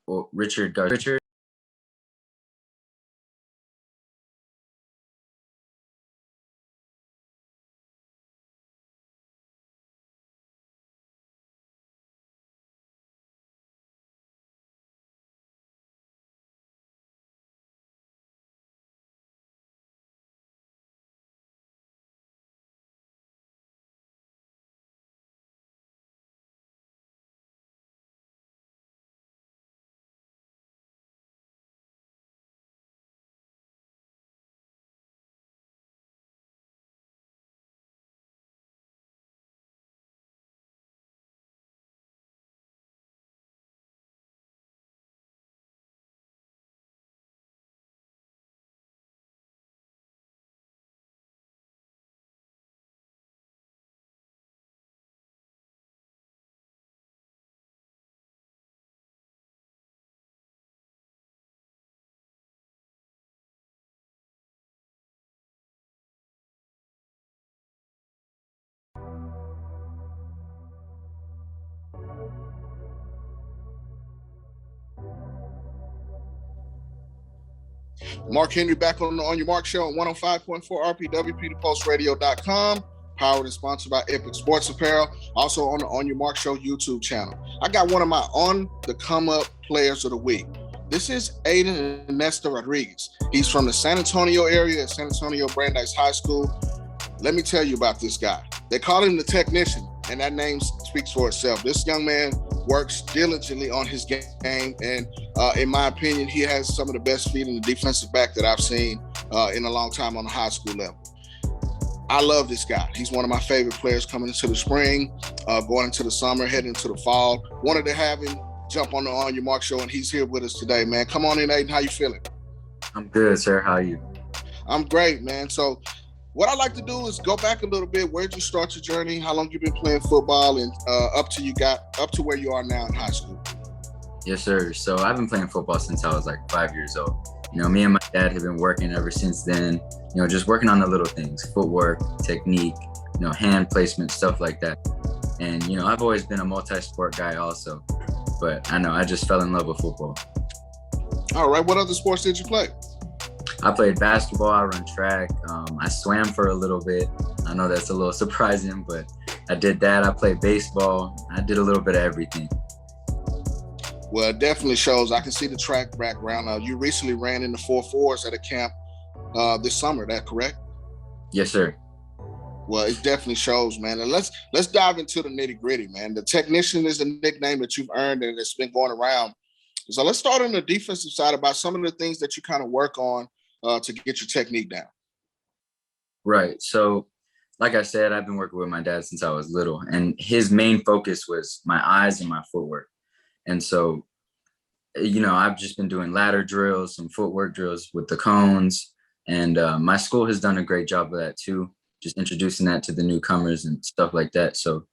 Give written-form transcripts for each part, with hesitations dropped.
Richard Garcia. Mark Henry back on the On Your Marc Show on 105.4 RPWPThePulseRadio.com, powered and sponsored by Epic Sports Apparel, also on the On Your Marc Show YouTube channel. I got one of my on-the-come-up players of the week. This is Aiden Inesta Rodriguez. He's from the San Antonio area at San Antonio Brandeis High School. Let me tell you about this guy. They call him the technician, and that name speaks for itself. This young man works diligently on his game, and in my opinion, he has some of the best feet in the defensive back that I've seen in a long time on the high school level. I love this guy. He's one of my favorite players coming into the spring, going into the summer, heading into the fall. Wanted to have him jump on the On Your Marc Show, and he's here with us today, man. Come on in, Aiden. How you feeling? I'm good, sir. How are you? I'm great, man. So what I like to do is go back a little bit. Where'd you start your journey? How long you been playing football, and up to where you are now in high school? Yes, sir. So I've been playing football since I was like 5 years old. You know, me and my dad have been working ever since then, you know, just working on the little things, footwork, technique, you know, hand placement, stuff like that. And, you know, I've always been a multi-sport guy also, but I just fell in love with football. All right. What other sports did you play? I played basketball, I run track, I swam for a little bit. I know that's a little surprising, but I did that. I played baseball. I did a little bit of everything. Well, it definitely shows. I can see the track background. You recently ran in the 4.4s at a camp this summer, is that correct? Yes, sir. Well, it definitely shows, man. And let's dive into the nitty gritty, man. The technician is a nickname that you've earned and it's been going around. So let's start on the defensive side about some of the things that you kind of work on to get your technique down. Right. So like I said, I've been working with my dad since I was little, and his main focus was my eyes and my footwork. And so, you know, I've just been doing ladder drills, some footwork drills with the cones. And my school has done a great job of that too, just introducing that to the newcomers and stuff like that. So,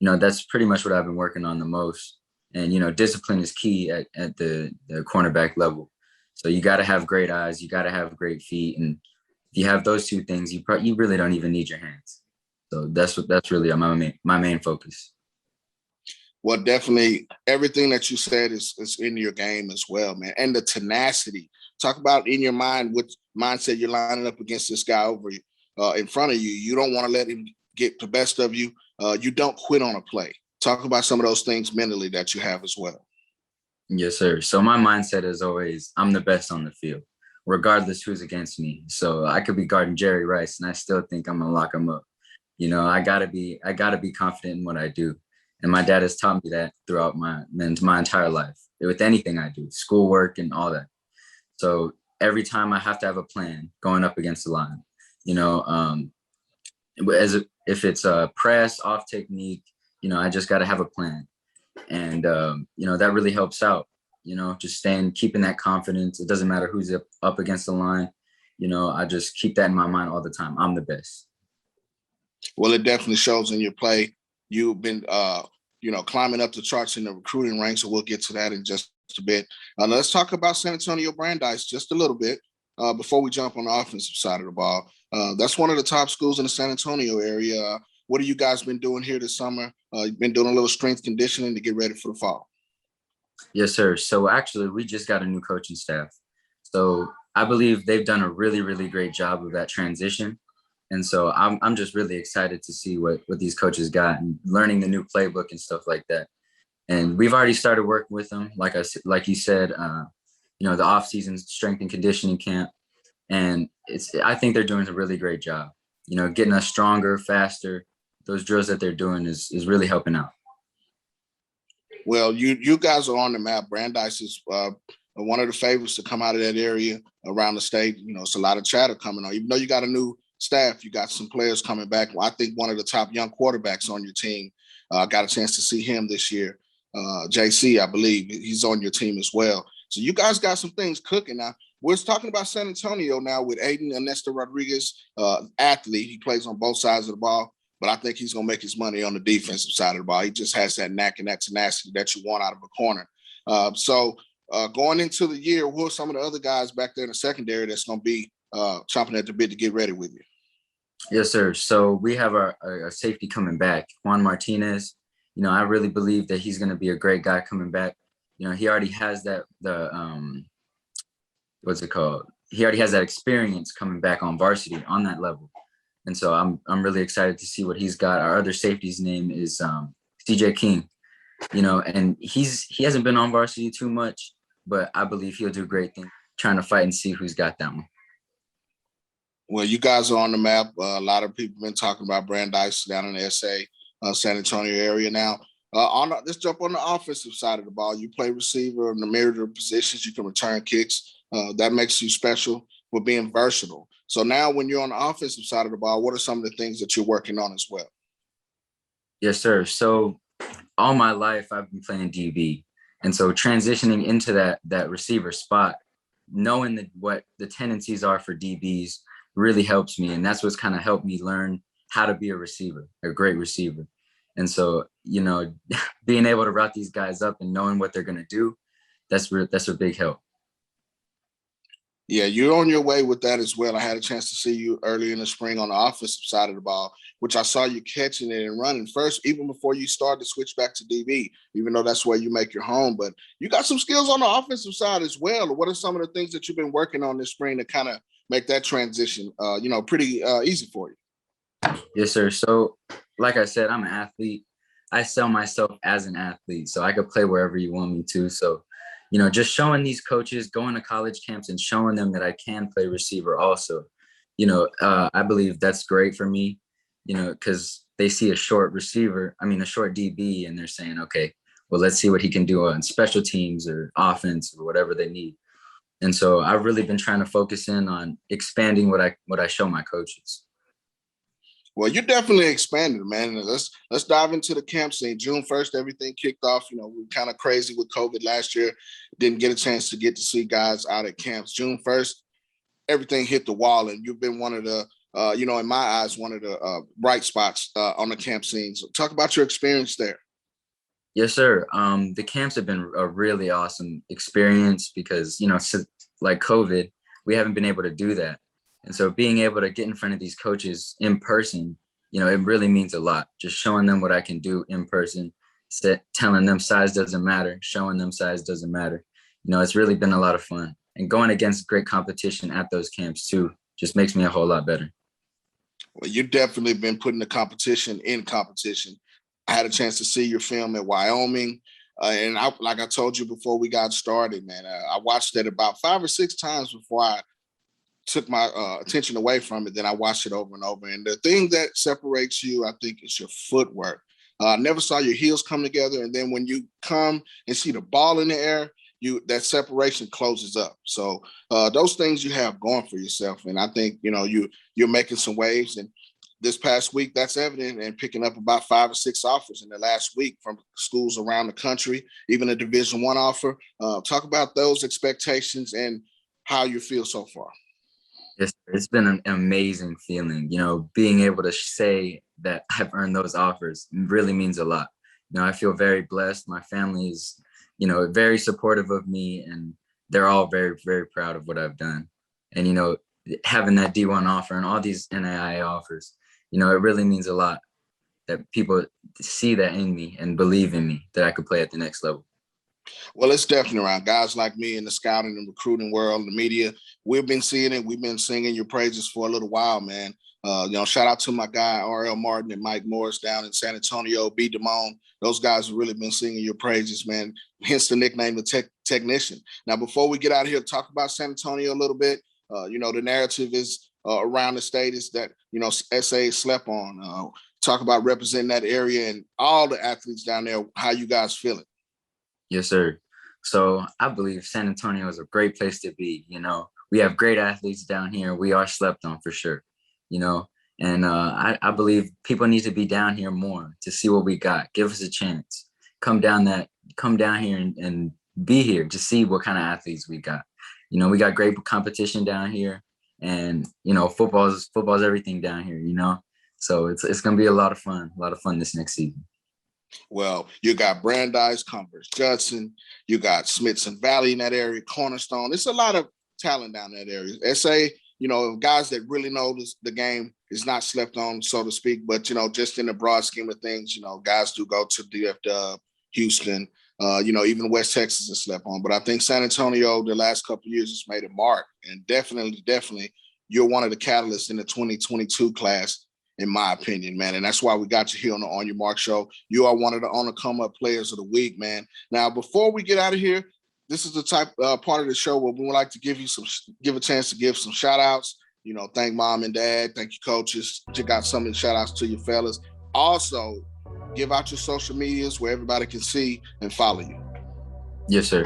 you know, that's pretty much what I've been working on the most. And, you know, discipline is key at the cornerback level. So you got to have great eyes, you got to have great feet. And if you have those two things, you really don't even need your hands. So that's really my main focus. Well, definitely everything that you said is in your game as well, man. And the tenacity. Talk about in your mind, what mindset you're lining up against this guy over in front of you. You don't want to let him get the best of you. You don't quit on a play. Talk about some of those things mentally that you have as well. Yes, sir. So my mindset is always, I'm the best on the field, regardless who's against me. So I could be guarding Jerry Rice and I still think I'm gonna lock him up. You know, I gotta be confident in what I do. And my dad has taught me that throughout my entire life, with anything I do, schoolwork and all that. So every time I have to have a plan going up against the line, you know, if it's a press, off technique, you know, I just got to have a plan. And, you know, that really helps out, you know, just keeping that confidence. It doesn't matter who's up against the line. You know, I just keep that in my mind all the time. I'm the best. Well, it definitely shows in your play. You've been, you know, climbing up the charts in the recruiting ranks, so we'll get to that in just a bit. Let's talk about San Antonio Brandeis just a little bit before we jump on the offensive side of the ball. That's one of the top schools in the San Antonio area. What have you guys been doing here this summer? You've been doing a little strength conditioning to get ready for the fall. Yes, sir. So actually, we just got a new coaching staff. So I believe they've done a really, really great job of that transition. And so I'm just really excited to see what these coaches got and learning the new playbook and stuff like that. And we've already started working with them. Like you said, the off season strength and conditioning camp. And I think they're doing a really great job, getting us stronger, faster. Those drills that they're doing is really helping out. Well, you guys are on the map. Brandeis is one of the favorites to come out of that area around the state. It's a lot of chatter coming on. Even though you got a new staff, you got some players coming back. Well, I think one of the top young quarterbacks on your team, got a chance to see him this year. JC, I believe he's on your team as well. So you guys got some things cooking now. We're talking about San Antonio now with Aiden Inesta Rodriguez, athlete. He plays on both sides of the ball, but I think he's going to make his money on the defensive side of the ball. He just has that knack and that tenacity that you want out of a corner. So going into the year, who are some of the other guys back there in the secondary that's going to be chomping at the bit to get ready with you? Yes, sir. So we have our safety coming back, Juan Martinez. I really believe that he's going to be a great guy coming back. He already has what's it called? He already has that experience coming back on varsity on that level. And so I'm really excited to see what he's got. Our other safety's name is CJ King, and he hasn't been on varsity too much, but I believe he'll do great things trying to fight and see who's got that one. Well, you guys are on the map. A lot of people have been talking about Brandeis down in the SA, San Antonio area now. Let's jump on the offensive side of the ball. You play receiver in the myriad of positions. You can return kicks. That makes you special for being versatile. So now when you're on the offensive side of the ball, what are some of the things that you're working on as well? Yes, sir. So all my life, I've been playing DB. And so transitioning into that receiver spot, knowing what the tendencies are for DBs really helps me. And that's what's kind of helped me learn how to be a receiver, a great receiver. And so, being able to route these guys up and knowing what they're going to do, that's a big help. Yeah, you're on your way with that as well. I had a chance to see you early in the spring on the offensive side of the ball, which I saw you catching it and running first, even before you started to switch back to DB, even though that's where you make your home. But you got some skills on the offensive side as well. What are some of the things that you've been working on this spring to kind of make that transition, pretty easy for you? Yes, sir. So like I said, I'm an athlete. I sell myself as an athlete, so I could play wherever you want me to. So, just showing these coaches, going to college camps and showing them that I can play receiver also, I believe that's great for me, because they see a short DB, and they're saying, okay, well, let's see what he can do on special teams or offense or whatever they need. And so I've really been trying to focus in on expanding what I show my coaches. Well, you definitely expanded, man. Let's dive into the camp scene. June 1st, everything kicked off. We were kind of crazy with COVID last year. Didn't get a chance to get to see guys out at camps. June 1st, everything hit the wall, and you've been one of the, in my eyes, one of the bright spots on the camp scene. So talk about your experience there. Yes, sir. The camps have been a really awesome experience because, like COVID, we haven't been able to do that. And so being able to get in front of these coaches in person, it really means a lot. Just showing them what I can do in person, telling them size doesn't matter, showing them size doesn't matter. It's really been a lot of fun. And going against great competition at those camps too, just makes me a whole lot better. Well, you've definitely been putting the competition in competition. I had a chance to see your film at Wyoming. And like I told you before we got started, man, I watched it about 5 or 6 times before I took my attention away from it. Then I watched it over and over. And the thing that separates you, I think, is your footwork. I never saw your heels come together. And then when you come and see the ball in the air, that separation closes up. So those things you have going for yourself. And I think, you're making some waves. And this past week, that's evident, and picking up about 5 or 6 offers in the last week from schools around the country, even a Division I offer. Talk about those expectations and how you feel so far. It's been an amazing feeling, being able to say that I've earned those offers really means a lot. I feel very blessed. My family is, very supportive of me, and they're all very, very proud of what I've done. And, having that D1 offer and all these NAIA offers, it really means a lot that people see that in me and believe in me, that I could play at the next level. Well, it's definitely around. Guys like me in the scouting and recruiting world, the media, we've been seeing it. We've been singing your praises for a little while, man. Shout out to my guy, R.L. Martin and Mike Morris down in San Antonio, B. Damone. Those guys have really been singing your praises, man. Hence the nickname, the Technician. Now, before we get out of here, talk about San Antonio a little bit. The narrative is around the state is that, SA slept on. Talk about representing that area and all the athletes down there, how you guys feeling. Yes, sir. So I believe San Antonio is a great place to be. We have great athletes down here. We are slept on for sure, and I believe people need to be down here more to see what we got. Give us a chance. Come down here and be here to see what kind of athletes we got. We got great competition down here, and football's everything down here. So it's gonna be a lot of fun this next season. Well, you got Brandeis, Converse, Judson, you got Smithson Valley in that area, Cornerstone. It's a lot of talent down that area. SA, guys that really know the game is not slept on, so to speak. But, just in the broad scheme of things, guys do go to DFW, Houston, even West Texas is slept on. But I think San Antonio, the last couple of years, has made a mark. And definitely, you're one of the catalysts in the 2022 class, in my opinion, man. And that's why we got you here on the On Your Mark Show. You are one of the on-the-come-up players of the week, man. Now, before we get out of here, this is the type part of the show where we would like to give a chance to give some shout-outs. Thank mom and dad. Thank you, coaches. Check out some of the shout-outs to your fellas. Also, give out your social medias where everybody can see and follow you. Yes, sir.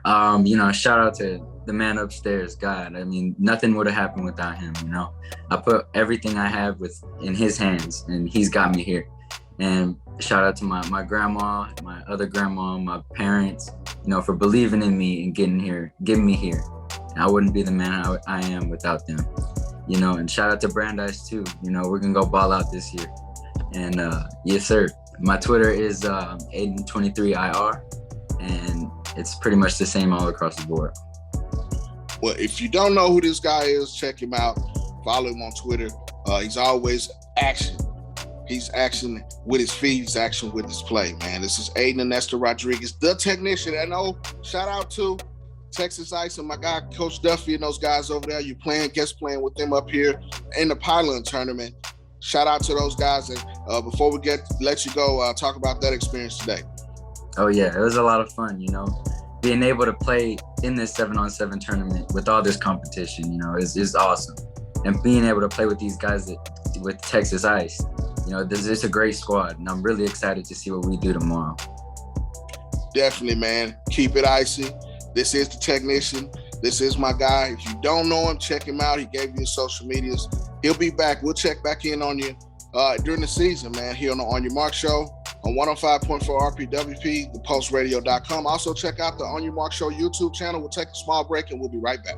Shout out to the man upstairs, God. I mean, nothing would have happened without him. I put everything I have in his hands, and he's got me here. And shout out to my grandma, my other grandma, my parents, for believing in me and getting me here. And I wouldn't be the man I am without them. And shout out to Brandeis too. We're gonna go ball out this year. And yes, sir. My Twitter is Aiden23IR, and it's pretty much the same all across the board. Well, if you don't know who this guy is, check him out. Follow him on Twitter. He's always action. He's action with his feet. He's action with his play, man. This is Aiden Inesta Rodriguez, the Technician. And shout out to Texas Ice and my guy, Coach Duffy, and those guys over there. You guest playing with them up here in the Pylon tournament. Shout out to those guys. And before we let you go, talk about that experience today. Oh, yeah. It was a lot of fun, Being able to play in this 7-on-7 tournament with all this competition, is awesome. And being able to play with these guys with Texas Ice, this is a great squad. And I'm really excited to see what we do tomorrow. Definitely, man. Keep it icy. This is the Technician. This is my guy. If you don't know him, check him out. He gave you his social medias. He'll be back. We'll check back in on you during the season, man, here on Your Mark Show. On 105.4 RPWP, thepulseradio.com. Also check out the On Your Mark Show YouTube channel. We'll take a small break and we'll be right back.